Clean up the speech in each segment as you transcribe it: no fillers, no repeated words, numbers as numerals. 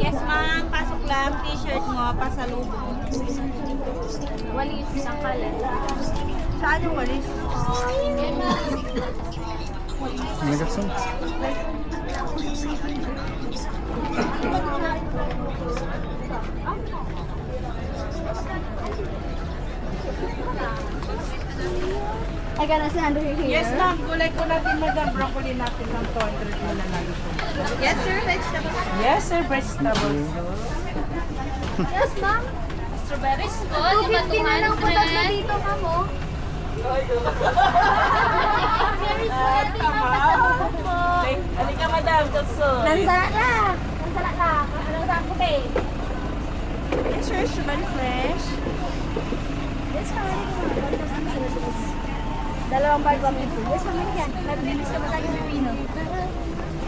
Yes, ma'am. Pasok lang. T-shirt mo. Pasalubong. Walis, isang kalan. Saan yung walis? Nagkaksan? I got a sandwich here. Yes, ma'am. Gulay ko natin, madam. Broccoli natin ng 200 mo na lang ito. Yes, sir. Vegetables. Yes, sir. Vegetables. Yes, ma'am. Strawberries po, 250 na lang po tatlo dito, ma'am, oh. Strawberries po natin, ma'am. Pasalubong po. Halika, madam. Gusto. Nansala na. Nansala na. Anong saan po kayo? Yes, sir. Strawberry fresh. Yes, ma'am. Dalawang bag kami po. Yes, ma'am. Yan. Nagbilis ka ba tayo ng Pino?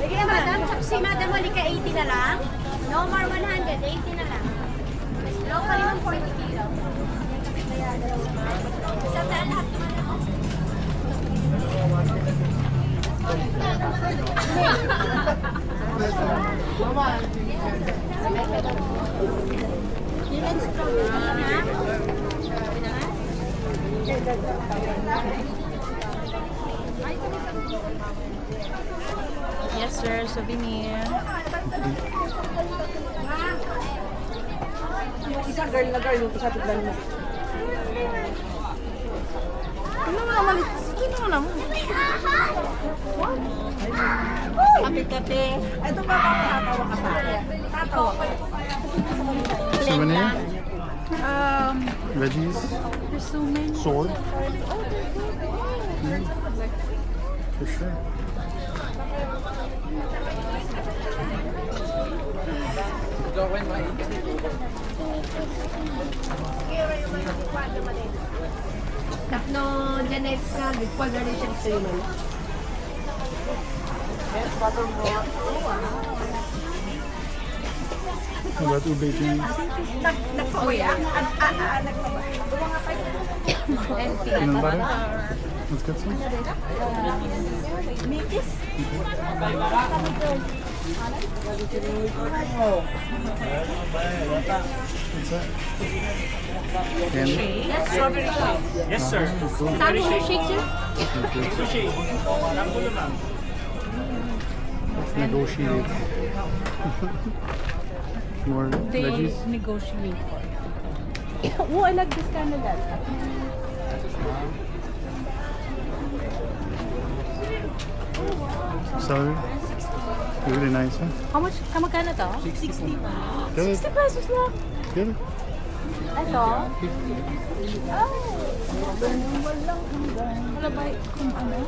Sige na, madam. Si madam, halika 80 na lang. No more 100. 80 na lang. Local yung 40 kilo. Kaya dalawang. Isang daan lahat naman ako. Yun strawberry na. Yes, sir. Souvenir. Yung isang girl na girl, yung isa tignan mo. Ano mo naman? Sino mo naman? Kape-kape. Ito ba tatawa ka sa akin? Tatawa ka. Souvenir? Veggies? There's so many. Sword? For sure. Tapno, Janets ka. Gagpag na rin siya sa iyo. How about ube tea? Nagpakuya. Peanut butter? Let's get some. Mikis. What's that? Candy? Yes, strawberry shake. Yes, sir. Cool. Sandwich shake, sir? Sushi. Rambulo, ma'am. Let's negotiate. More veggies? Negotiate. Oh, I like this kind of that. Celery? Really nice, huh? How much? Kamagkano to? 60. Get it? 60 pesos lang. Get it? Ito? Wala ba kung ano?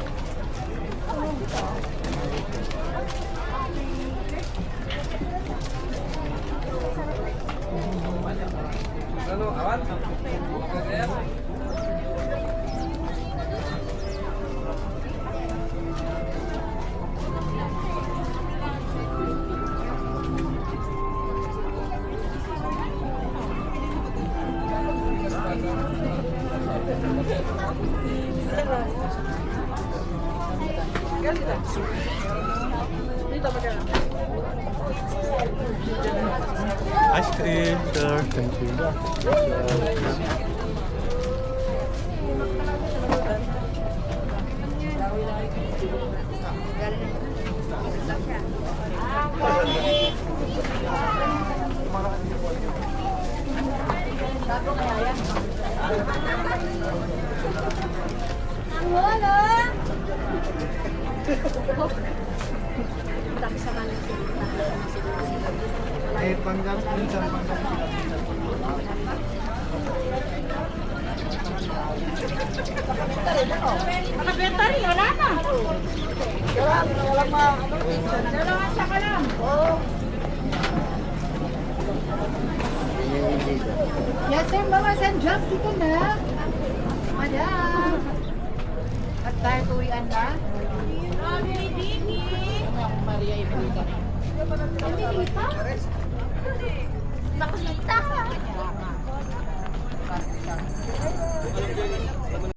Ice cream, sir. Thank you. Tapos sa kanan Eh, panggang minsan panggang. Nakabenta rin, wala na. Dalawa sa kalam. Yes, sir. Mga St. John's dito na. Madam. At tayo tuwian na. Maria Ibenita. Nakasita.